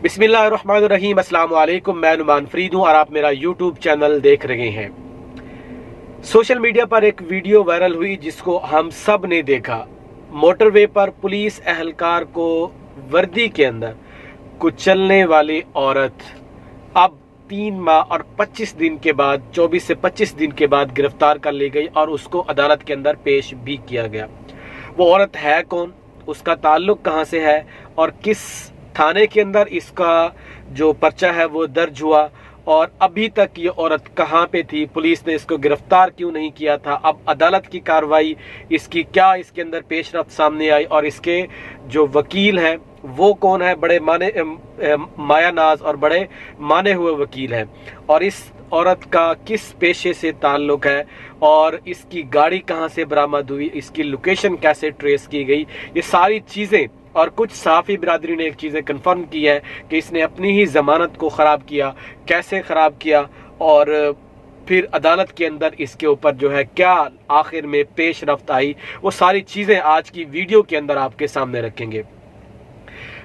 बिस्मिल्लाहिर्रहमानिर्रहीम। अस्सलाम वालेकुम। मैं नुमान फरीद हूँ और आप मेरा यूट्यूब चैनल देख रहे हैं। सोशल मीडिया पर एक वीडियो वायरल हुई जिसको हम सब ने देखा। मोटरवे पर पुलिस एहलकार को वर्दी के अंदर कुचलने वाली औरत अब 3 माह और 25 दिन के बाद 24 से 25 दिन के बाद गिरफ्तार कर ली गई और उसको अदालत के अंदर पेश भी किया गया। वो औरत है कौन, उसका ताल्लुक कहाँ से है और किस थाने के अंदर इसका जो पर्चा है वो दर्ज हुआ और अभी तक ये औरत कहाँ पे थी, पुलिस ने इसको गिरफ्तार क्यों नहीं किया था, अब अदालत की कार्रवाई इसकी क्या इसके अंदर पेशरफ्त सामने आई और इसके जो वकील हैं वो कौन है, बड़े माया नाज और बड़े माने हुए वकील हैं और इस औरत का किस पेशे से ताल्लुक है और इसकी गाड़ी कहाँ से बरामद हुई, इसकी लोकेशन कैसे ट्रेस की गई, ये सारी चीज़ें और कुछ सहाफ़ी बिरादरी ने एक चीज़ें कन्फर्म की है कि इसने अपनी ही ज़मानत को ख़राब किया, कैसे ख़राब किया और फिर अदालत के अंदर इसके ऊपर जो है क्या आखिर में पेश रफ्त आई, वो सारी चीज़ें आज की वीडियो के अंदर आपके सामने रखेंगे।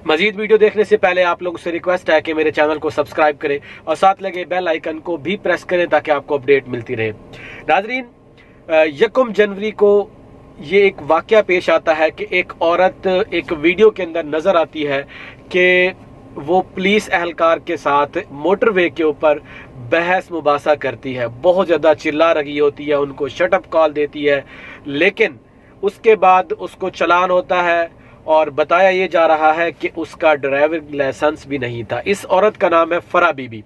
मजीद वीडियो देखने से पहले आप लोगों से रिक्वेस्ट है कि मेरे चैनल को सब्सक्राइब करें और साथ लगे बेल आइकन को भी प्रेस करें ताकि आपको अपडेट मिलती रहे। नाज़रीन, 1 जनवरी को ये एक वाक़या पेश आता है कि एक औरत एक वीडियो के अंदर नज़र आती है कि वो पुलिस एहलकार के साथ मोटरवे के ऊपर बहस मुबासा करती है, बहुत ज़्यादा चिल्ला रही होती है, उनको शटअप कॉल देती है, लेकिन उसके बाद उसको चलान होता है और बताया ये जा रहा है कि उसका ड्राइविंग लाइसेंस भी नहीं था। इस औरत का नाम है फरा बीबी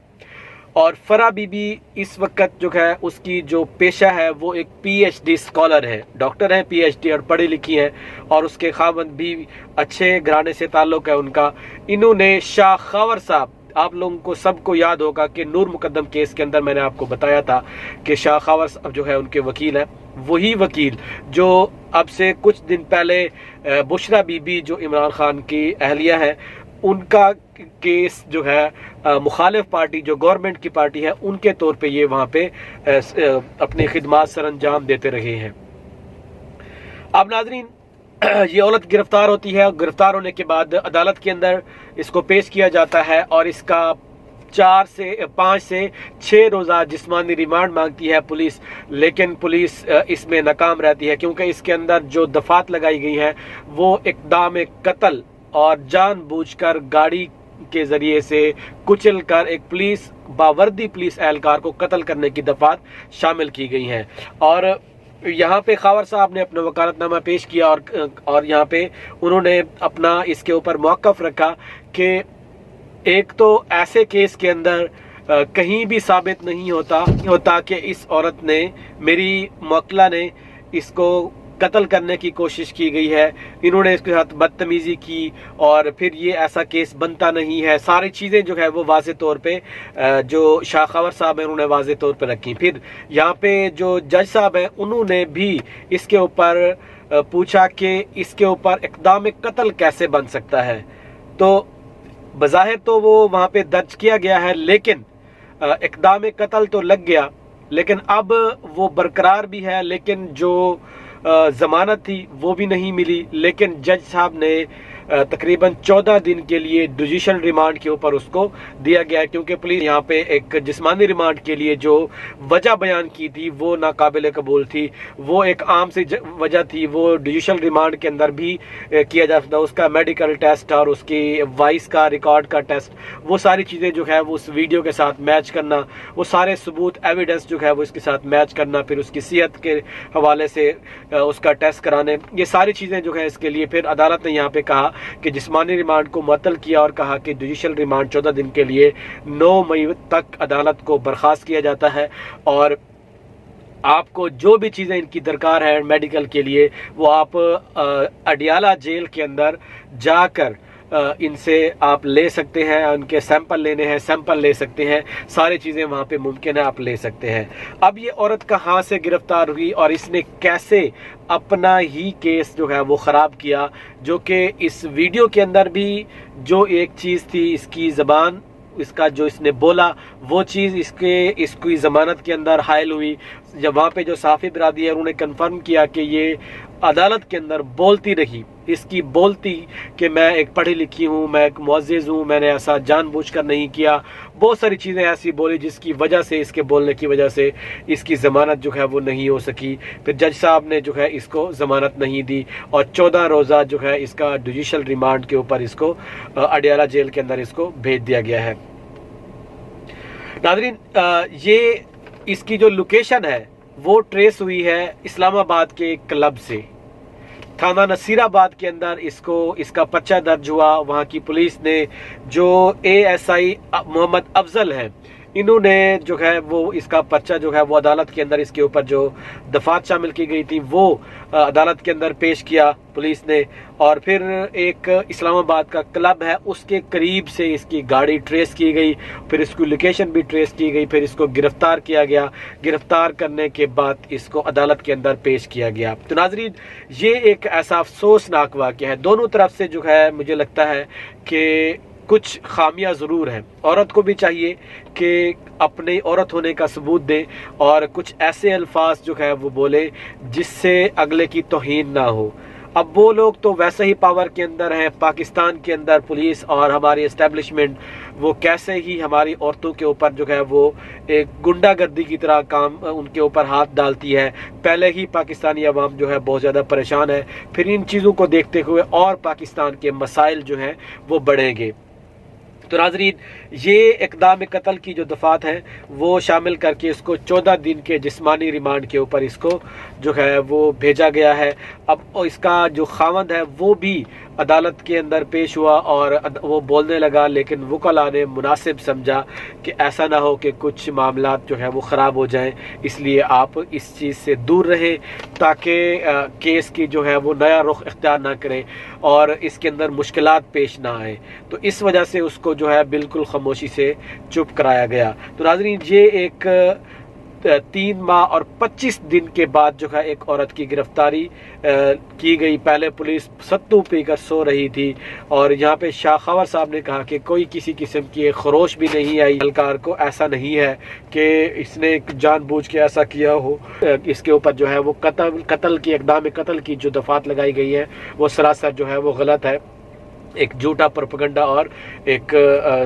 और फरा बीबी इस वक्त जो है उसकी जो पेशा है वो एक PhD स्कॉलर है, डॉक्टर है, PhD और पढ़ी लिखी है और उसके खावंद भी अच्छे घराने से ताल्लुक़ है उनका। इन्होंने शाह खावर साहब, आप लोगों को सबको याद होगा कि नूर मुकद्दम केस के अंदर मैंने आपको बताया था कि शाह खावर साहब जो है उनके वकील हैं, वही वकील जो अब से कुछ दिन पहले बुशरा बीबी जो इमरान खान की अहलिया है उनका केस जो है मुखालिफ पार्टी जो गवर्नमेंट की पार्टी है उनके तौर पे ये वहाँ पे अपनी खिदमात सर अंजाम देते रहे हैं। अब नाजरीन, ये औरत गिरफ्तार होती है और गिरफ्तार होने के बाद अदालत के अंदर इसको पेश किया जाता है और इसका 5 से 6 रोज़ा जिस्मानी रिमांड मांगती है पुलिस, लेकिन पुलिस इसमें नाकाम रहती है क्योंकि इसके अंदर जो दफात लगाई गई है वो इक़दाम कत्ल और जानबूझकर गाड़ी के ज़रिए से कुचल कर एक पुलिस बावर्दी पुलिस एहलकार को कत्ल करने की दफात शामिल की गई हैं। और यहाँ पे खावर साहब ने अपना वकालतनामा पेश किया और यहाँ पे उन्होंने अपना इसके ऊपर मौक़िफ़ रखा कि एक तो ऐसे केस के अंदर कहीं भी साबित नहीं होता कि इस औरत ने, मेरी मौकला ने इसको कत्ल करने की कोशिश की गई है, इन्होंने इसके साथ बदतमीज़ी की और फिर ये ऐसा केस बनता नहीं है। सारी चीज़ें जो है वो वाज़े तौर पे जो शाह खावर साहब हैं उन्होंने वाज़े तौर पे रखी। फिर यहाँ पे जो जज साहब हैं उन्होंने भी इसके ऊपर पूछा कि इसके ऊपर इक़दाम कत्ल कैसे बन सकता है, तो बज़ाहिर तो वो वहाँ पे दर्ज किया गया है लेकिन इक़दाम कत्ल तो लग गया, लेकिन अब वो बरकरार भी है, लेकिन जो ज़मानत थी वो भी नहीं मिली। लेकिन जज साहब ने तकरीबन 14 दिन के लिए जुडिशल रिमांड के ऊपर उसको दिया गया है क्योंकि पुलिस यहाँ पे एक जिस्मानी रिमांड के लिए जो वजह बयान की थी वो नाकाबिल कबूल थी, वो एक आम सी वजह थी, वो जुडिशल रिमांड के अंदर भी किया जा सकता, उसका मेडिकल टेस्ट और उसकी वॉइस का रिकॉर्ड का टेस्ट, वो सारी चीज़ें जो है वो उस वीडियो के साथ मैच करना, वो सारे सबूत एविडेंस जो है वो इसके साथ मैच करना, फिर उसकी सेहत के हवाले से उसका टेस्ट कराने, ये सारी चीज़ें जो है इसके लिए फिर अदालत ने यहाँ पे कहा कि जिस्मानी रिमांड को मुअत्तल किया और कहा कि जुडिशल रिमांड 14 दिन के लिए 9 मई तक अदालत को बर्खास्त किया जाता है और आपको जो भी चीज़ें इनकी दरकार है मेडिकल के लिए वो आप अडियाला जेल के अंदर जाकर इनसे आप ले सकते हैं, उनके सैंपल लेने हैं, सैंपल ले सकते हैं, सारी चीज़ें वहाँ पे मुमकिन है, आप ले सकते हैं। अब ये औरत कहाँ से गिरफ्तार हुई और इसने कैसे अपना ही केस जो है वो ख़राब किया, जो कि इस वीडियो के अंदर भी जो एक चीज़ थी, इसकी ज़बान इसका जो इसने बोला वो चीज़ इसकी ज़मानत के अंदर हायल हुई। जब वहाँ पे जो सहाफ़ी बिरादरी है उन्होंने कन्फर्म किया कि ये अदालत के अंदर बोलती रही, इसकी बोलती कि मैं एक पढ़ी लिखी हूँ, मैं एक मुअज़्ज़िज़ हूँ, मैंने ऐसा जानबूझकर नहीं किया, बहुत सारी चीज़ें ऐसी बोली जिसकी वजह से, इसके बोलने की वजह से इसकी ज़मानत जो है वो नहीं हो सकी। फिर जज साहब ने जो है इसको ज़मानत नहीं दी और 14 रोज़ा जो है इसका जुडिशल रिमांड के ऊपर इसको अडियाला जेल के अंदर इसको भेज दिया गया है। नाज़रीन, ये इसकी जो लोकेशन है वो ट्रेस हुई है इस्लामाबाद के क्लब से। थाना नसीराबाद के अंदर इसका पर्चा दर्ज हुआ। वहाँ की पुलिस ने जो ASI मोहम्मद अफजल हैं, इन्होंने जो है वो इसका पर्चा जो है वो अदालत के अंदर इसके ऊपर जो दफात शामिल की गई थी वो अदालत के अंदर पेश किया पुलिस ने। और फिर एक इस्लामाबाद का क्लब है उसके करीब से इसकी गाड़ी ट्रेस की गई, फिर इसकी लोकेशन भी ट्रेस की गई, फिर इसको गिरफ्तार किया गया। गिरफ्तार करने के बाद इसको अदालत के अंदर पेश किया गया। तो नाज़रीन, ये एक ऐसा अफसोसनाक वाक़या है। दोनों तरफ से जो है मुझे लगता है कि कुछ खामियां ज़रूर हैं। औरत को भी चाहिए कि अपने औरत होने का सबूत दे और कुछ ऐसे अल्फाज जो है वो बोले जिससे अगले की तौहीन ना हो। अब वो लोग तो वैसे ही पावर के अंदर हैं, पाकिस्तान के अंदर पुलिस और हमारी एस्टेब्लिशमेंट वो कैसे ही हमारी औरतों के ऊपर जो है वो एक गुंडागर्दी की तरह काम उनके ऊपर हाथ डालती है। पहले ही पाकिस्तानी अवाम जो है बहुत ज़्यादा परेशान है, फिर इन चीज़ों को देखते हुए और पाकिस्तान के मसाइल जो हैं वो बढ़ेंगे। तो नाज़रीन, ये इक़दाम कत्ल की जो दफ़ात है वो शामिल करके इसको 14 दिन के जिस्मानी रिमांड के ऊपर इसको जो है वो भेजा गया है। अब इसका जो खावंद है वो भी अदालत के अंदर पेश हुआ और वो बोलने लगा, लेकिन वकला ने मुनासिब समझा कि ऐसा ना हो कि कुछ मामलात जो है वो ख़राब हो जाएं, इसलिए आप इस चीज़ से दूर रहें ताकि केस की जो है वो नया रुख इख्तियार ना करें और इसके अंदर मुश्किलात पेश ना आए। तो इस वजह से उसको जो है बिल्कुल खामोशी से चुप कराया गया। तो नाज़रीन, ये एक 3 माह और 25 दिन के बाद जो है एक औरत की गिरफ्तारी की गई। पहले पुलिस सत्तू पीकर सो रही थी और यहाँ पे शाह खबर साहब ने कहा कि कोई किसी किस्म की खरोश भी नहीं आई एहलकार को। ऐसा नहीं है कि इसने जानबूझ के ऐसा किया हो। इसके ऊपर जो है वो कत्ल की इक़दाम कत्ल की जो दफात लगाई गई है वो सरासर जो है वो गलत है, एक झूठा प्रोपेगेंडा और एक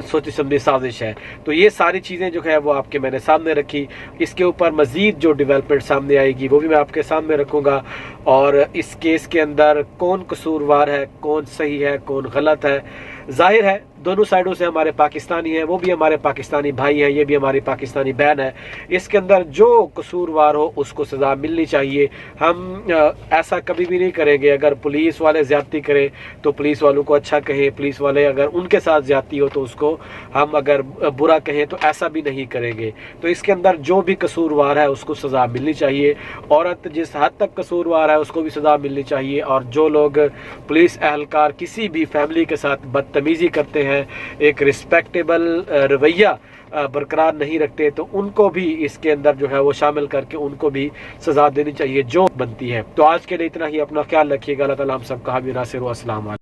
सोची समझी साजिश है। तो ये सारी चीज़ें जो है वो आपके मैंने सामने रखी। इसके ऊपर मज़ीद जो डेवलपमेंट सामने आएगी वो भी मैं आपके सामने रखूँगा और इस केस के अंदर कौन कसूरवार है, कौन सही है, कौन गलत है। जाहिर है दोनों साइडों से हमारे पाकिस्तानी हैं, वो भी हमारे पाकिस्तानी भाई हैं, ये भी हमारी पाकिस्तानी बहन है। इसके अंदर जो कसूरवार हो उसको सज़ा मिलनी चाहिए। हम ऐसा कभी भी नहीं करेंगे अगर पुलिस वाले ज़्यादती करें तो पुलिस वालों को अच्छा कहें, पुलिस वाले अगर उनके साथ ज़्यादती हो तो उसको हम अगर बुरा कहें, तो ऐसा भी नहीं करेंगे। तो इसके अंदर जो भी कसूरवार है उसको सज़ा मिलनी चाहिए। औरत जिस हद तक कसूरवार है उसको भी सज़ा मिलनी चाहिए और जो लोग पुलिस एहलकार किसी भी फैमिली के साथ बदतमीज़ी करते हैं, एक रिस्पेक्टेबल रवैया बरकरार नहीं रखते, तो उनको भी इसके अंदर जो है वो शामिल करके उनको भी सज़ा देनी चाहिए जो बनती है। तो आज के लिए इतना ही। अपना ख्याल रखिएगा। अल्लाह ताला हम सब का हामी नासिर व अस्सलाम वालेकुम।